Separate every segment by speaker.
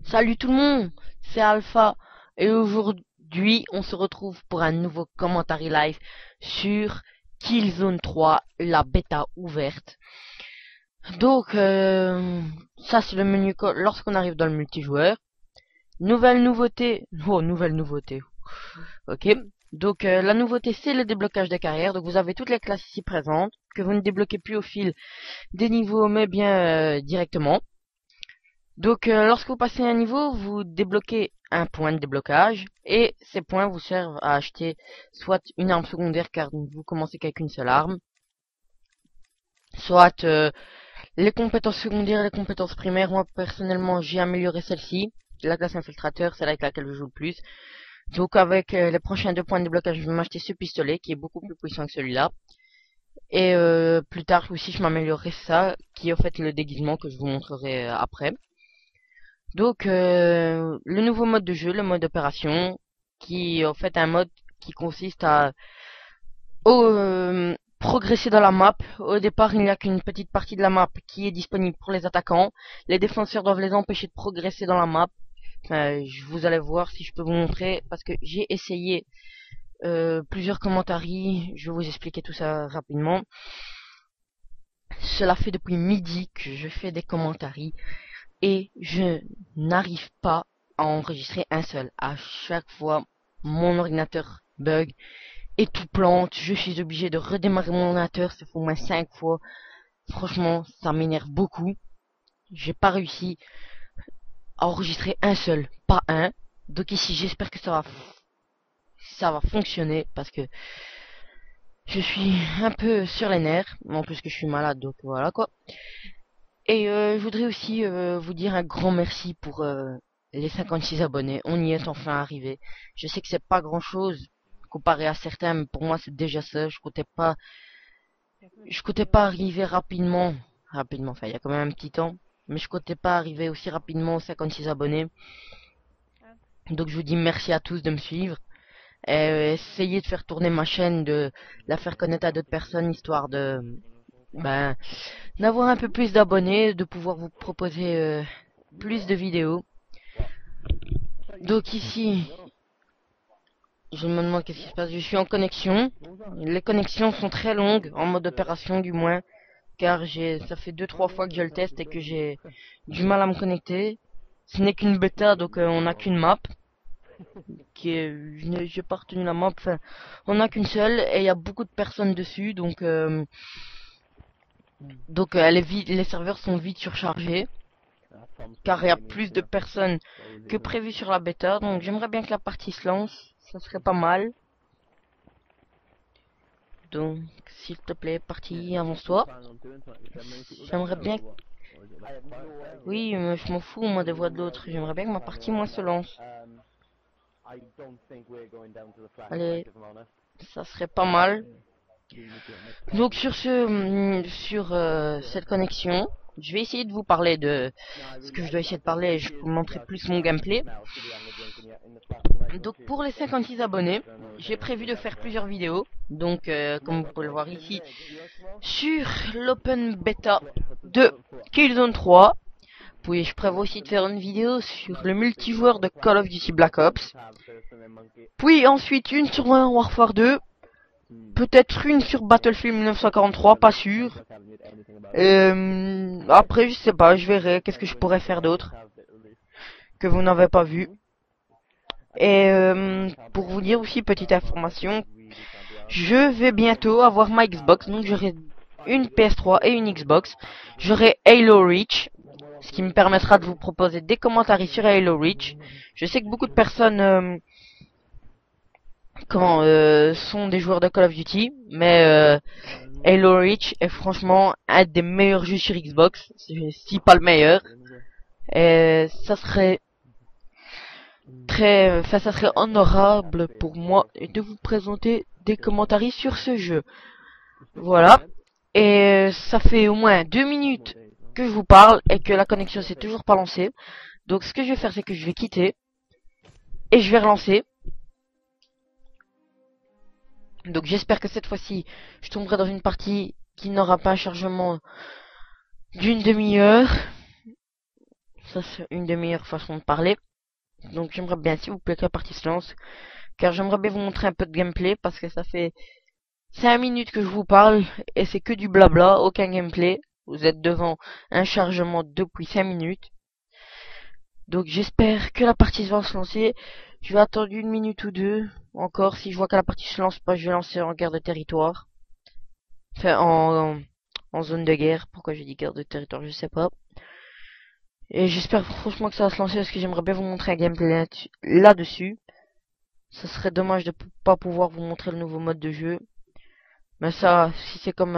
Speaker 1: Salut tout le monde, c'est Alpha et aujourd'hui on se retrouve pour un nouveau commentary live sur Killzone 3, la bêta ouverte. Donc ça c'est le menu lorsqu'on arrive dans le multijoueur. Nouvelle nouveauté, oh nouvelle nouveauté, ok. Donc la nouveauté c'est le déblocage des carrières, donc vous avez toutes les classes ici présentes que vous ne débloquez plus au fil des niveaux mais bien directement. Donc lorsque vous passez un niveau, vous débloquez un point de déblocage et ces points vous servent à acheter soit une arme secondaire car vous commencez qu'avec une seule arme, soit les compétences secondaires et les compétences primaires. Moi personnellement j'ai amélioré celle-ci, la classe infiltrateur, celle avec laquelle je joue le plus. Donc avec les prochains 2 points de déblocage, je vais m'acheter ce pistolet qui est beaucoup plus puissant que celui-là. Et plus tard aussi je m'améliorerai ça, qui est en fait le déguisement que je vous montrerai après. Donc le nouveau mode de jeu, le mode opération, qui est en fait un mode qui consiste à progresser dans la map. Au départ, il n'y a qu'une petite partie de la map qui est disponible pour les attaquants. Les défenseurs doivent les empêcher de progresser dans la map. Enfin, vous allez voir si je peux vous montrer, parce que j'ai essayé plusieurs commentaires. Je vais vous expliquer tout ça rapidement. Cela fait depuis midi que je fais des commentaires et je n'arrive pas à enregistrer un seul. À chaque fois, mon ordinateur bug et tout plante. Je suis obligé de redémarrer mon ordinateur, ça fait au moins 5 fois. Franchement, ça m'énerve beaucoup. J'ai pas réussi à enregistrer un seul, pas un. Donc ici, j'espère que ça va fonctionner parce que je suis un peu sur les nerfs, en plus que je suis malade, donc voilà quoi. Et je voudrais aussi vous dire un grand merci pour les 56 abonnés. On y est enfin arrivé. Je sais que c'est pas grand chose comparé à certains, mais pour moi c'est déjà ça. Je comptais pas arriver rapidement. Rapidement, enfin il y a quand même un petit temps. Mais je comptais pas arriver aussi rapidement aux 56 abonnés. Donc je vous dis merci à tous de me suivre. Et essayez de faire tourner ma chaîne, de la faire connaître à d'autres personnes, histoire de ben d'avoir un peu plus d'abonnés, de pouvoir vous proposer plus de vidéos. Donc ici, je me demande qu'est-ce qui se passe. Je suis en connexion. Les connexions sont très longues, en mode opération du moins, car ça fait 2-3 fois que je le teste et que j'ai du mal à me connecter. Ce n'est qu'une bêta, donc on n'a qu'une map. J'ai pas retenu la map. Enfin, on n'a qu'une seule et il y a beaucoup de personnes dessus, donc les serveurs sont vite surchargés, car il y a plus de personnes que prévu sur la bêta. Donc j'aimerais bien que la partie se lance, ça serait pas mal. Donc s'il te plaît, partie, avance-toi. J'aimerais bien. Oui, mais je m'en fous moi des voix de l'autre. J'aimerais bien que ma partie moi se lance. Allez, ça serait pas mal. Donc sur cette connexion, je vais essayer de vous parler de ce que je dois essayer de parler. Je vous montrer plus mon gameplay. Donc pour les 56 abonnés, j'ai prévu de faire plusieurs vidéos. Donc comme vous pouvez le voir ici, sur l'open beta de Killzone 3. Puis je prévois aussi de faire une vidéo sur le multijoueur de Call of Duty Black Ops. Puis ensuite une sur Modern Warfare 2. Peut-être une sur Battlefield 1943, pas sûr. Après, je sais pas, je verrai qu'est-ce que je pourrais faire d'autre que vous n'avez pas vu. Et pour vous dire aussi, petite information, je vais bientôt avoir ma Xbox, donc j'aurai une PS3 et une Xbox. J'aurai Halo Reach, ce qui me permettra de vous proposer des commentaires sur Halo Reach. Je sais que beaucoup de personnes sont des joueurs de Call of Duty, mais Halo Reach est franchement un des meilleurs jeux sur Xbox, si pas le meilleur. Et ça serait ça serait honorable pour moi de vous présenter des commentaires sur ce jeu. Voilà. Et ça fait au moins 2 minutes que je vous parle et que la connexion s'est toujours pas lancée. Donc ce que je vais faire, c'est que je vais quitter et je vais relancer. Donc j'espère que cette fois-ci, je tomberai dans une partie qui n'aura pas un chargement d'une demi-heure. Ça, c'est une des meilleures façons de parler. Donc j'aimerais bien, s'il vous plaît, que la partie se lance. Car j'aimerais bien vous montrer un peu de gameplay, parce que ça fait 5 minutes que je vous parle, et c'est que du blabla, aucun gameplay. Vous êtes devant un chargement depuis 5 minutes. Donc j'espère que la partie va se lancer. Je vais attendre une minute ou deux. Encore, si je vois que la partie se lance pas, je vais lancer en guerre de territoire. Enfin, en zone de guerre. Pourquoi j'ai dit guerre de territoire, je sais pas. Et j'espère franchement que ça va se lancer parce que j'aimerais bien vous montrer un gameplay là-dessus. Ça serait dommage de pas pouvoir vous montrer le nouveau mode de jeu. Mais ça, si c'est comme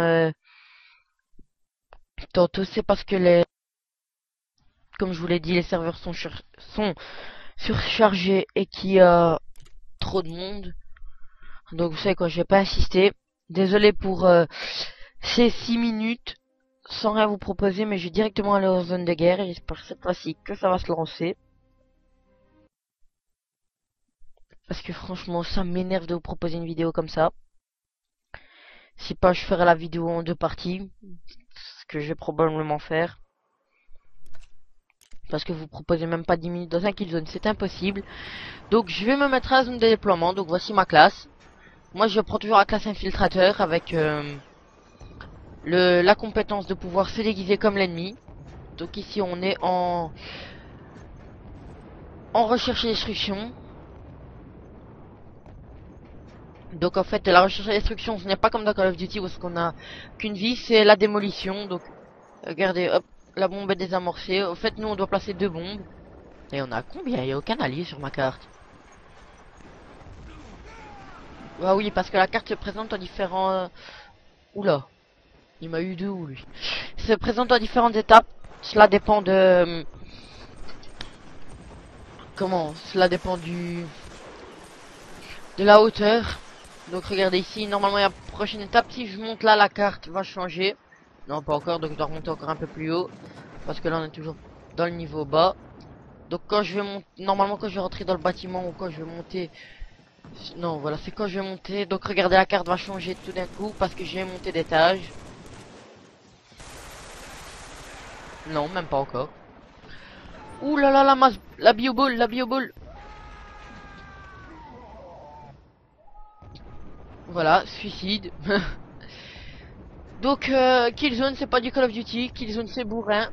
Speaker 1: tantôt, c'est parce que comme je vous l'ai dit, les serveurs sont surchargés et qu'il y a trop de monde. Donc vous savez quoi, je vais pas insister. Désolé pour ces 6 minutes sans rien vous proposer, mais je vais directement aller en zone de guerre et j'espère cette fois-ci que ça va se lancer. Parce que franchement, ça m'énerve de vous proposer une vidéo comme ça. Si pas, je ferai la vidéo en deux parties, ce que je vais probablement faire. Parce que vous proposez même pas 10 minutes dans un killzone, c'est impossible. Donc je vais me mettre à la zone de déploiement, donc voici ma classe. Moi je prends toujours la classe infiltrateur avec la compétence de pouvoir se déguiser comme l'ennemi. Donc ici on est en recherche et destruction. Donc en fait la recherche et destruction, ce n'est pas comme dans Call of Duty où on a qu'une vie, c'est la démolition. Donc regardez, hop, la bombe est désamorcée. En fait nous on doit placer 2 bombes. Et on a combien? Il n'y a aucun allié sur ma carte. Ah oui, parce que la carte se présente en différents... Oula, il m'a eu deux ou lui. Se présente en différentes étapes. Cela dépend de... Comment? Cela dépend de la hauteur. Donc regardez ici, normalement il y a la prochaine étape. Si je monte là, la carte va changer. Non, pas encore, donc je dois remonter encore un peu plus haut. Parce que là on est toujours dans le niveau bas. Donc quand je vais monter... Normalement quand je vais rentrer dans le bâtiment ou quand je vais monter... Non, voilà, c'est quand je vais monter. Donc regardez, la carte va changer tout d'un coup parce que je vais monter d'étage. Non, même pas encore. Ouh là là, la masse, la bioball, la bioball. Voilà, suicide. Donc Killzone, c'est pas du Call of Duty. Killzone, c'est bourrin.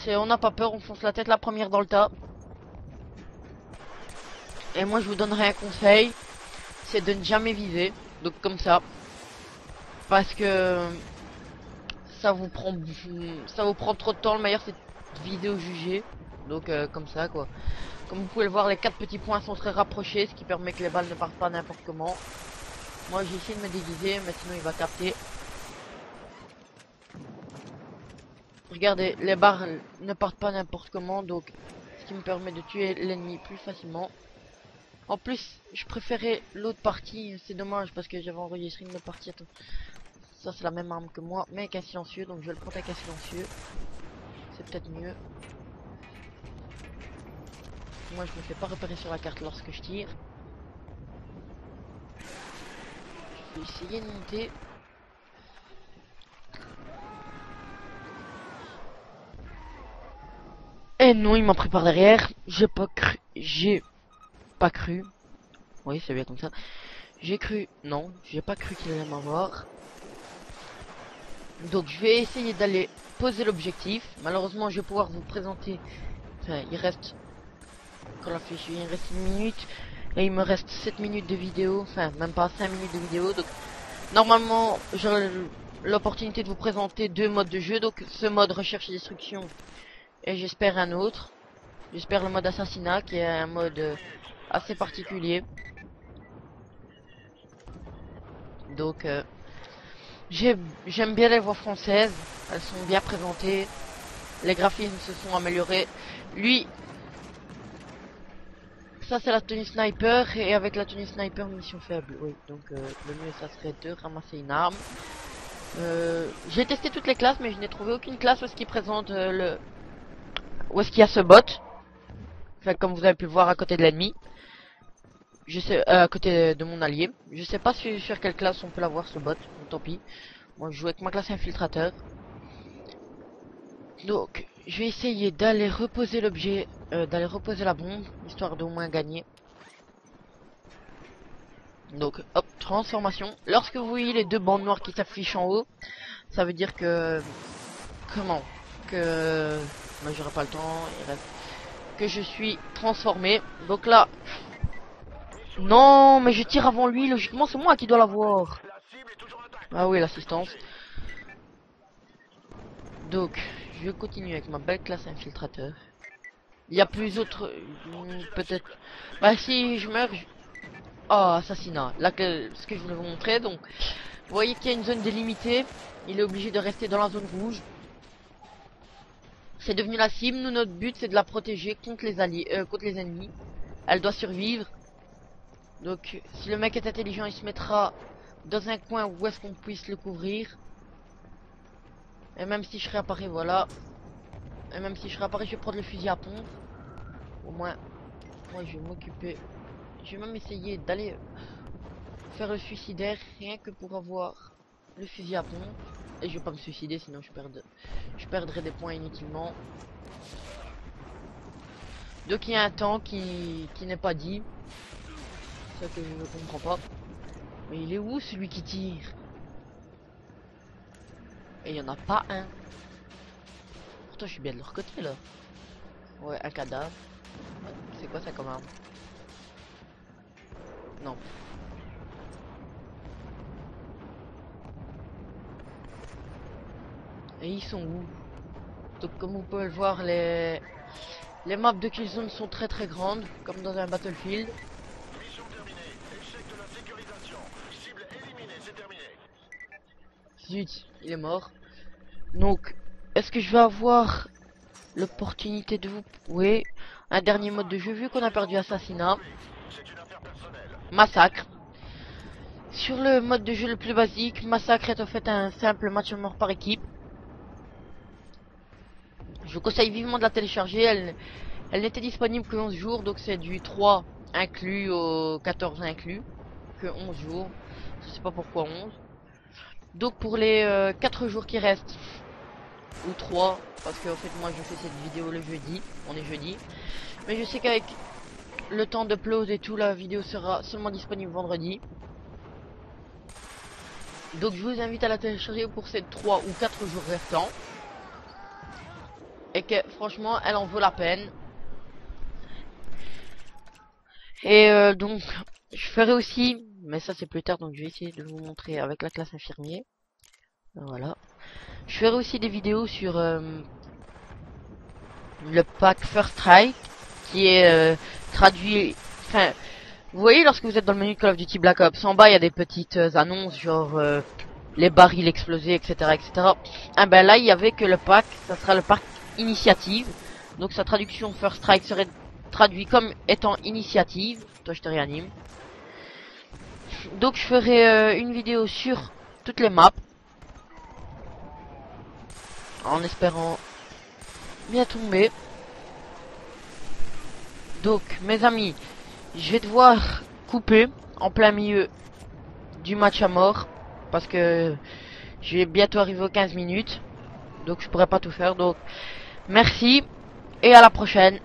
Speaker 1: On n'a pas peur, on fonce la tête la première dans le tas. Et moi, je vous donnerai un conseil, c'est de ne jamais viser. Donc comme ça, parce que ça vous prend trop de temps. Le meilleur, c'est de viser ou juger. Donc comme ça, quoi. Comme vous pouvez le voir, les 4 petits points sont très rapprochés, ce qui permet que les balles ne partent pas n'importe comment. Moi, j'ai essayé de me déguiser, mais sinon il va capter. Regardez, les barres ne partent pas n'importe comment, donc ce qui me permet de tuer l'ennemi plus facilement. En plus, je préférais l'autre partie, c'est dommage parce que j'avais enregistré une autre partie. Attends. Ça c'est la même arme que moi, mais avec un silencieux, donc je vais le prendre avec un silencieux. C'est peut-être mieux. Moi je me fais pas repérer sur la carte lorsque je tire. Je vais essayer de monter. Et non, il m'a pris par derrière. J'ai pas cru. Oui, c'est bien comme ça. J'ai cru. Non, j'ai pas cru qu'il allait m'avoir. Donc je vais essayer d'aller poser l'objectif. Malheureusement, je vais pouvoir vous présenter. Enfin, il reste. Quand la fiche, il reste 1 minute. Et il me reste 7 minutes de vidéo. Enfin, même pas 5 minutes de vidéo. Donc, normalement, j'aurai l'opportunité de vous présenter 2 modes de jeu. Donc, ce mode recherche et destruction. Et j'espère un autre. J'espère le mode assassinat, qui est un mode assez particulier. Donc, j'aime bien les voix françaises. Elles sont bien présentées. Les graphismes se sont améliorés. Lui, ça c'est la tenue sniper. Et avec la tenue sniper, mission faible. Oui, donc le mieux ça serait de ramasser une arme. J'ai testé toutes les classes, mais je n'ai trouvé aucune classe où est-ce qu'il présente où est-ce qu'il y a ce bot. Enfin, comme vous avez pu le voir à côté de l'ennemi. Je sais, à côté de mon allié. Je sais pas sur quelle classe on peut l'avoir ce bot. Tant pis. Moi je joue avec ma classe infiltrateur. Donc, je vais essayer d'aller reposer l'objet, d'aller reposer la bombe, histoire d'au moins gagner. Donc, hop, transformation. Lorsque vous voyez les deux bandes noires qui s'affichent en haut, ça veut dire que... Comment? Que... Moi, j'aurai pas le temps, il reste... Que je suis transformé. Donc là... Non, mais je tire avant lui, logiquement, c'est moi qui dois l'avoir. Ah oui, l'assistance. Donc, je continue avec ma belle classe infiltrateur. Il y a plus autre... Peut-être... Bah si je meurs... Oh, assassinat. Là, ce que je voulais vous montrer, donc... Vous voyez qu'il y a une zone délimitée. Il est obligé de rester dans la zone rouge. C'est devenu la cible. Nous, notre but, c'est de la protéger contre les alliés, contre les ennemis. Elle doit survivre. Donc, si le mec est intelligent, il se mettra dans un coin où est-ce qu'on puisse le couvrir. Et même si je réapparais, voilà. Et même si je réapparais, je vais prendre le fusil à pompe. Au moins, moi, je vais m'occuper. Je vais même essayer d'aller faire le suicidaire, rien que pour avoir le fusil à pompe. Et je vais pas me suicider, sinon je perdrai des points inutilement. Donc il y a un temps qui n'est pas dit. C'est ça que je ne comprends pas. Mais il est où celui qui tire? Et il n'y en a pas un. Pourtant je suis bien de leur côté là. Ouais, un cadavre. C'est quoi ça comme arme? Non. Et ils sont où? Donc comme vous pouvez le voir, les maps de Killzone sont très très grandes, comme dans un Battlefield.
Speaker 2: Mission terminée. Échec de la sécurisation. Cible éliminée, c'est terminé.
Speaker 1: Zut, il est mort. Donc, est-ce que je vais avoir l'opportunité de vous... Oui, un dernier mode de jeu, vu qu'on a perdu assassinat.
Speaker 2: C'est une affaire personnelle.
Speaker 1: Massacre. Sur le mode de jeu le plus basique, Massacre est en fait un simple match mort par équipe. Je vous conseille vivement de la télécharger. Elle n'était disponible que 11 jours, donc c'est du 3 inclus au 14 inclus. Que 11 jours. Je sais pas pourquoi 11. Donc pour les 4 jours qui restent, ou 3, parce que en fait moi je fais cette vidéo le jeudi, on est jeudi. Mais je sais qu'avec le temps d'upload et tout, la vidéo sera seulement disponible vendredi. Donc je vous invite à la télécharger pour ces 3 ou 4 jours restants. Et que franchement elle en vaut la peine. Et donc je ferai aussi, mais ça c'est plus tard, donc je vais essayer de vous montrer avec la classe infirmier. Voilà. Je ferai aussi des vidéos sur le pack First Strike qui est traduit. Enfin, vous voyez lorsque vous êtes dans le menu Call of Duty Black Ops, en bas il y a des petites annonces genre les barils explosés, etc., etc. Ah ben là il y avait que le pack, ça sera le pack Initiative. Donc sa traduction First Strike serait traduit comme étant initiative. Toi je te réanime. Donc je ferai une vidéo sur toutes les maps, en espérant bien tomber. Donc mes amis, je vais devoir couper en plein milieu du match à mort, parce que je vais bientôt arriver aux 15 minutes, donc je pourrais pas tout faire. Donc merci et à la prochaine.